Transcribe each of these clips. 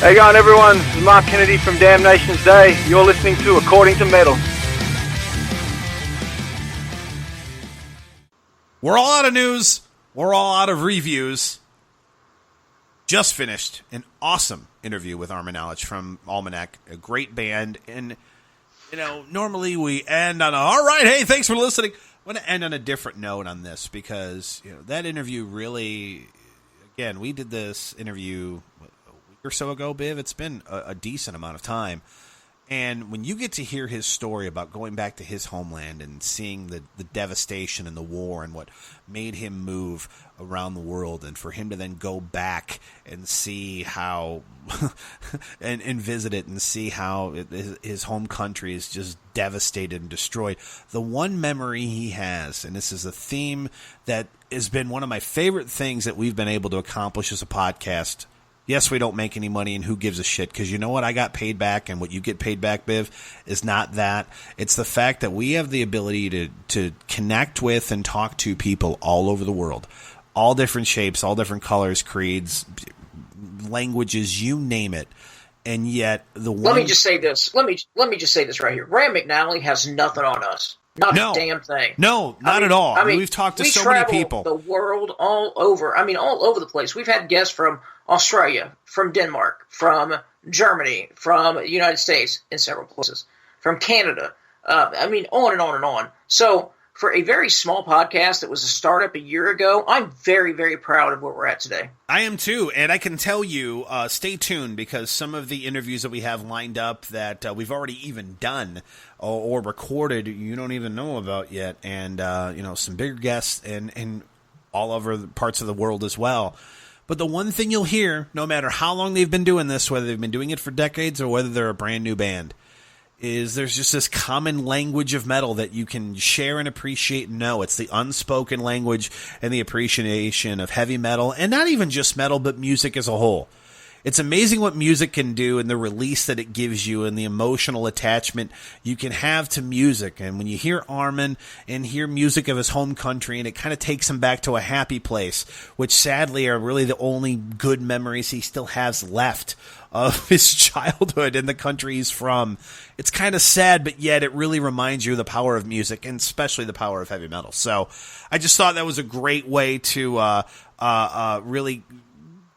Hey going everyone, this is Mark Kennedy from Damnation's Day. You're listening to According to Metal. We're all out of news. We're all out of reviews. Just finished an awesome interview with Armin Alic from Almanac, a great band. And, you know, normally we end on all right, hey, thanks for listening. I want to end on a different note on this because, you know, that interview really, again, we did this interview a week or so ago, Biv. It's been a decent amount of time. And when you get to hear his story about going back to his homeland and seeing the devastation and the war and what made him move around the world, and for him to then go back and see how and visit it and see how his home country is just devastated and destroyed. The one memory he has, and this is a theme that has been one of my favorite things that we've been able to accomplish as a podcast. Yes, we don't make any money, and who gives a shit? Because you know what I got paid back, and what you get paid back, Biv, is not that. It's the fact that we have the ability to connect with and talk to people all over the world. All different shapes, all different colors, creeds, languages, you name it. And yet, Let me just say this. Let me just say this right here. Rand McNally has nothing on us. Not a damn thing. No, not at all. We've talked to so many people. The world all over. All over the place. We've had guests from Australia, from Denmark, from Germany, from the United States in several places, from Canada. On and on and on. So for a very small podcast that was a startup a year ago, I'm very, very proud of where we're at today. I am too, and I can tell you, stay tuned, because some of the interviews that we have lined up that we've already even done or recorded, you don't even know about yet, and some bigger guests and all over the parts of the world as well. But the one thing you'll hear, no matter how long they've been doing this, whether they've been doing it for decades or whether they're a brand new band, is there's just this common language of metal that you can share and appreciate and know. It's the unspoken language and the appreciation of heavy metal, and not even just metal, but music as a whole. It's amazing what music can do and the release that it gives you and the emotional attachment you can have to music. And when you hear Armin and hear music of his home country, and it kind of takes him back to a happy place, which sadly are really the only good memories he still has left of his childhood in the country he's from. It's kind of sad, but yet it really reminds you of the power of music, and especially the power of heavy metal. So I just thought that was a great way to really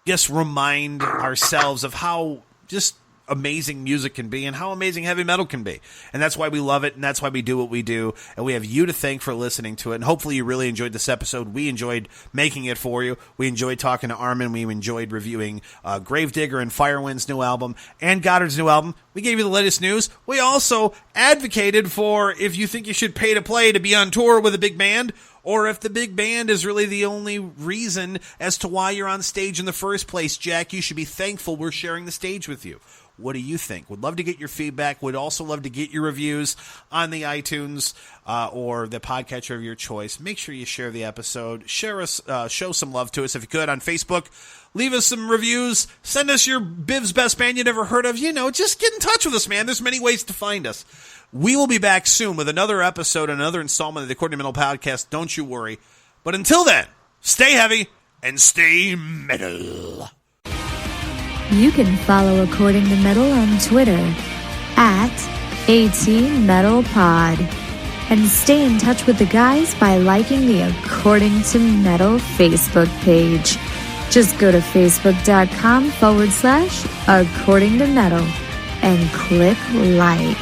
just remind ourselves of how just amazing music can be and how amazing heavy metal can be. And that's why we love it, and that's why we do what we do. And we have you to thank for listening to it. And hopefully you really enjoyed this episode. We enjoyed making it for you. We enjoyed talking to Armin. We enjoyed reviewing Grave Digger and Firewind's new album and Gotthard's new album. We gave you the latest news. We also advocated for if you think you should pay to play to be on tour with a big band, or if the big band is really the only reason as to why you're on stage in the first place, Jack, you should be thankful we're sharing the stage with you. What do you think? Would love to get your feedback. Would also love to get your reviews on the iTunes or the podcatcher of your choice. Make sure you share the episode. Share us, show some love to us if you could on Facebook. Leave us some reviews. Send us your Biv's best band you never heard of. Just get in touch with us, man. There's many ways to find us. We will be back soon with another episode, another installment of the According to Metal podcast. Don't you worry. But until then, stay heavy and stay metal. You can follow According to Metal on Twitter @ATMetalPod, and stay in touch with the guys by liking the According to Metal Facebook page. Just go to facebook.com/According to Metal and click like.